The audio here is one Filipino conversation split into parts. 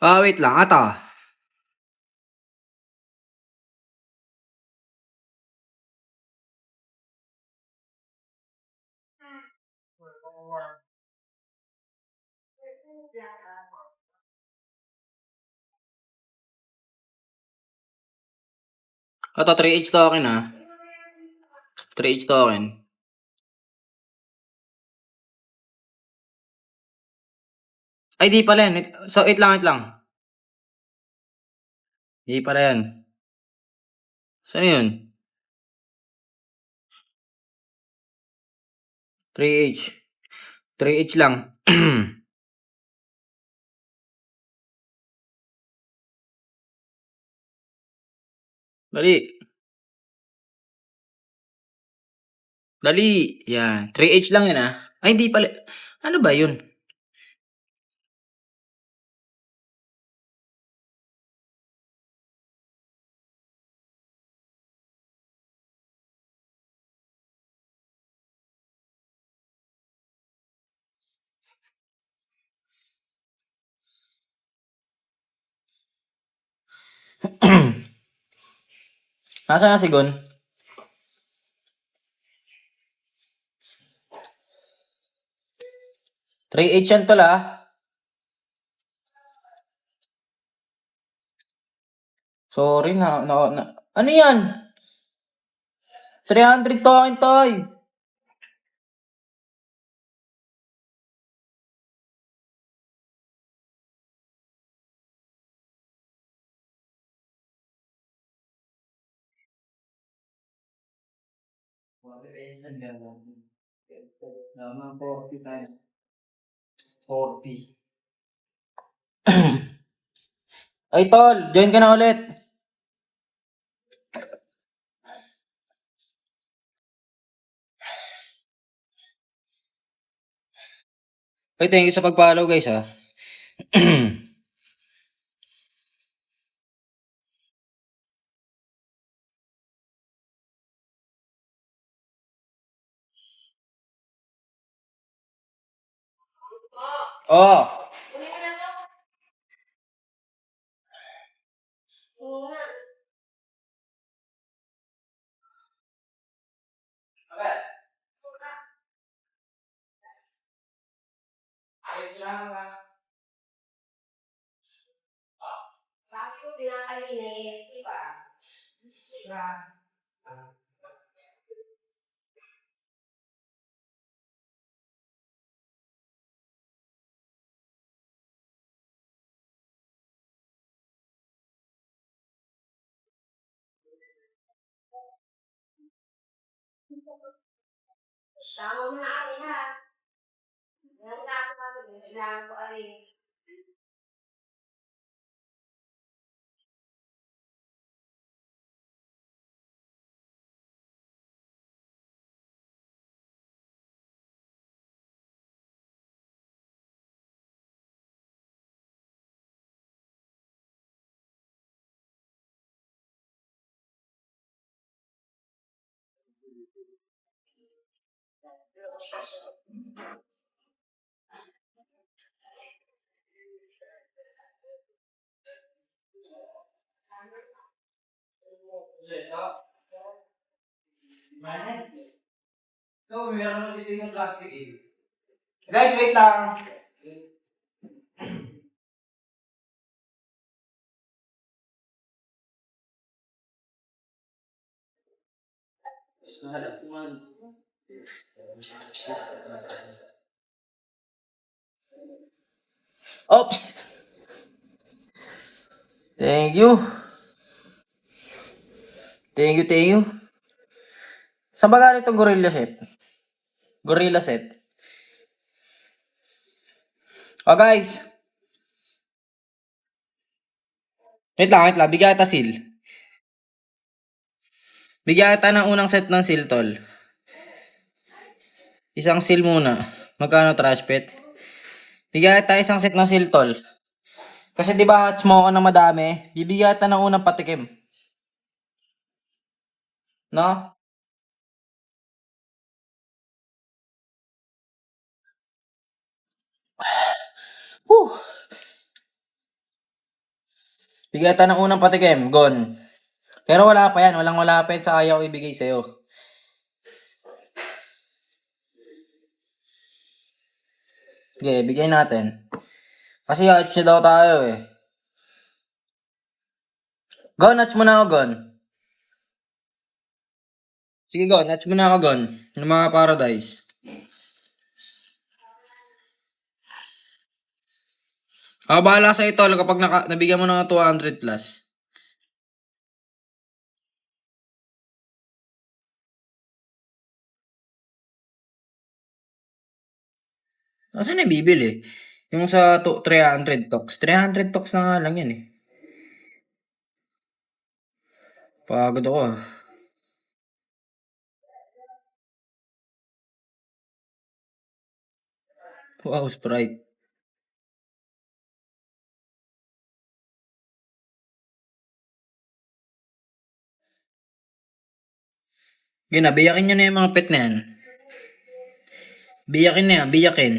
Wait lang ata. Ito, 3H token ah. 3H token. Ay, di pala yan. So, 8 lang, 8 lang. Di pala yan. Saan yun? 3H. 3H lang. Dali. Dali. Yan. 3H lang yan ah. Ay, hindi pala. Ano ba yun? Nasaan na si Gon? 3H yan tol ah. Sorry na. Ano yan? 300 token toy. Tama, 40 tayo. 40. Ay tol, join ka na ulit. Ay, thank you sa pag-follow guys ah. Oh. Sabi ko pinakalinis, di ba? Siya. Tama mo na ari ha. Meron na ako sabi, kailangan ko ari. No, meron na dito yung plastic eh. Guys, wait lang. Oops. Thank you. Thank you. Saan ba galing itong gorilla set? Gorilla set. Oh guys. Wait lang. Bigyan kita seal. Bigyan kita ng unang set ng seal, tol. Isang seal muna. Magkano trash pet? Bigyan kita isang set ng seal, tol. Kasi di ba hats mo ako na madami? Bibigyan kita ng unang patikim. No? Whew. Bigatan ng unang patikim, gone. Pero wala pa yan, wala pa yan sa ayaw ibigay sa'yo. Sige, bigay natin. Kasi hatch na daw tayo eh. Gon, hatch mo na ako, Gon. Sige, Gon, hatch mo na ako, Gon. Yung mga paradise. Ako bahala sa ito kapag nabigyan mo ng 200 plus. Saan na bibili? Yung sa 300 talks. 300 talks na nga lang yan eh. Pagod ako ah. Wow, Sprite. Yun na, biyakin nyo na yung mga pet na yan. Biyakin na yan, biyakin.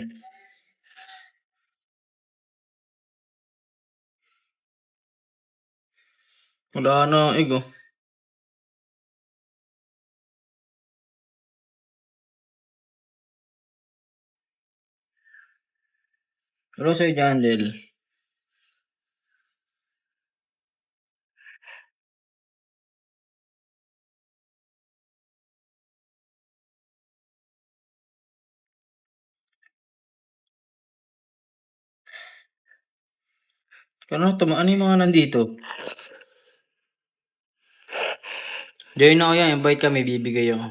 Wala na, igo. Hello sa'yo, Janel. Ano yung mga nandito? Join na ako yan, invite kami, bibigay ako.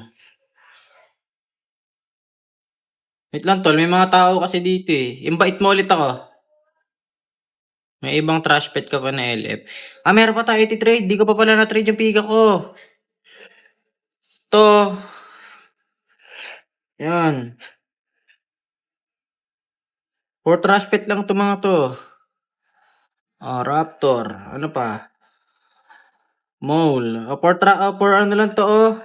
Wait lang tol, may mga tao kasi dito eh. Invite mo ulit ako. May ibang trash pet ka pa na LF. Meron pa tayo iti-trade. Di ko pa pala na-trade yung piga ko. To. Yan. For trash pet lang to mga to. Raptor. Ano pa? Mole. For ano lang to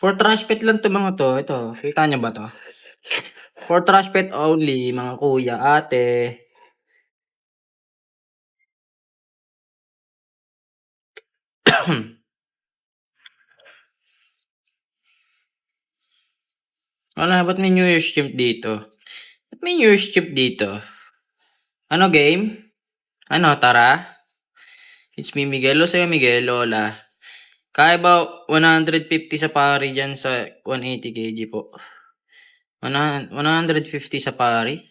For trash pet lang to mga to. Ito. Kita niyo ba to? For trash pet only. Mga kuya, ate. Wala, ba't may New Year's chimp dito? Ba't may New Year's chimp dito? Ano game? Ano, tara? It's me, Miguel. Hello sa'yo, Miguel. Lola. Kaya ba 150 sa pari dyan sa 180 kg po? 150 sa pari?